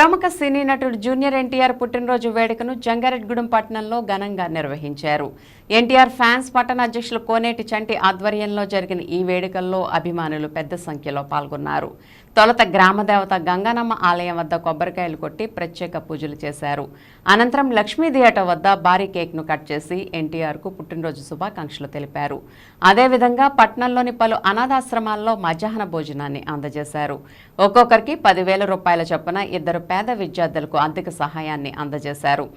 ప్రముఖ సినీ నటుడు జూనియర్ ఎన్టీఆర్ పుట్టినరోజు వేడుకను జంగారెడ్డిగూడెం పట్టణంలో ఘనంగా నిర్వహించారు. ఎన్టీఆర్ ఫ్యాన్స్ పట్టణ అధ్యక్షులు కోనేటి చంటి ఆధ్వర్యంలో జరిగిన ఈ వేడుకల్లో అభిమానులు పెద్ద సంఖ్యలో పాల్గొన్నారు. తొలుత గ్రామదేవత గంగానమ్మ ఆలయం వద్ద కొబ్బరికాయలు కొట్టి ప్రత్యేక పూజలు చేశారు. అనంతరం లక్ష్మీ థియేటర్ వద్ద భారీ కేక్ను కట్ చేసి ఎన్టీఆర్కు పుట్టినరోజు శుభాకాంక్షలు తెలిపారు. అదేవిధంగా పట్టణంలోని పలు అనాథాశ్రమాల్లో మధ్యాహ్న భోజనాన్ని అందజేశారు. ఒక్కొక్కరికి 10,000 రూపాయల చొప్పున ఇద్దరు పేద విద్యార్థులకు ఆర్థిక సహాయాన్ని అందజేశారు.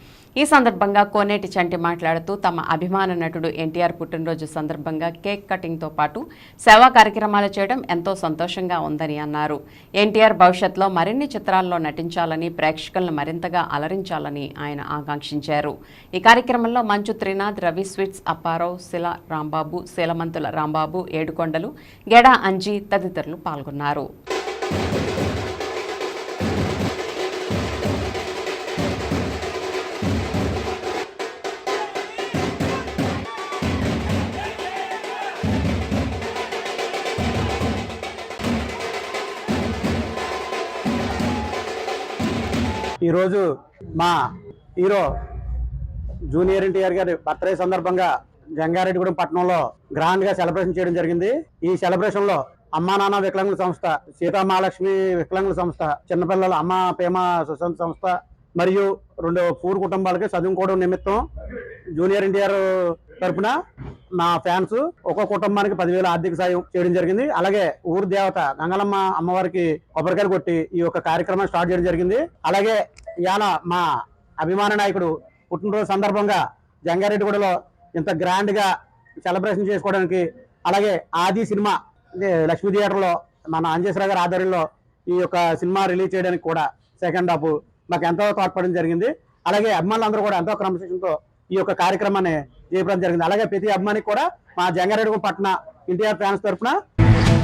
ఈ సందర్భంగా కోనేటి చంటి మాట్లాడుతూ తమ అభిమాన నటుడు ఎన్టీఆర్ పుట్టినరోజు సందర్భంగా కేక్ కటింగ్తో పాటు సేవా కార్యక్రమాలు చేయడం ఎంతో సంతోషంగా ఉందని అన్నారు. ఎన్టీఆర్ భవిష్యత్తులో మరిన్ని చిత్రాల్లో నటించాలని, ప్రేక్షకులను మరింతగా అలరించాలని ఆయన ఆకాంక్షించారు. ఈ కార్యక్రమంలో మంచు త్రినాథ్, రవి స్వీట్స్ అప్పారావు, శిల రాంబాబు, శీలమంతుల రాంబాబు, ఏడుకొండలు, గెడా అంజీ తదితరులు పాల్గొన్నారు. ఈరోజు మా హీరో జూనియర్ ఎన్టీఆర్ గారి బర్త్డే సందర్భంగా జంగారెడ్డిగూడెం పట్టణంలో గ్రాండ్ గా సెలబ్రేషన్ చేయడం జరిగింది. ఈ సెలబ్రేషన్ లో అమ్మా నాన్న వికలాంగుల సంస్థ, సీతామహాలక్ష్మి వికలాంగుల సంస్థ, చిన్నపిల్లల అమ్మ ప్రేమ సుశాంత్ సంస్థ మరియు 2 పూర్ కుటుంబాలకి చదువుకోవడం నిమిత్తం జూనియర్ ఎన్టీఆర్ తరఫున మా ఫ్యాన్స్ ఒక్కో కుటుంబానికి 10,000 ఆర్థిక సాయం చేయడం జరిగింది. అలాగే ఊరు దేవత గంగలమ్మ అమ్మవారికి కొబ్బరికాయలు కొట్టి ఈ యొక్క కార్యక్రమం స్టార్ట్ చేయడం జరిగింది. అలాగే ఇవాళ మా అభిమాన నాయకుడు పుట్టినరోజు సందర్భంగా జంగారెడ్డిగూడలో ఇంత గ్రాండ్ గా సెలబ్రేషన్ చేసుకోవడానికి, అలాగే ఆది సినిమా లక్ష్మీ థియేటర్లో మన అంజేశ్వర గారి ఆధ్వర్యంలో ఈ యొక్క సినిమా రిలీజ్ చేయడానికి కూడా సెకండ్ హాఫ్ మాకు ఎంతో తోడ్పడడం జరిగింది. అలాగే అభిమానులందరూ కూడా ఎంతో క్రమశిక్షణతో ఈ యొక్క కార్యక్రమాన్ని చేయడం జరిగింది. అలాగే ప్రతి అభిమానికి కూడా మా జంగారెడ్డిగూడెం పట్టణ ఎన్టీఆర్ ఫ్యాన్స్ తరఫున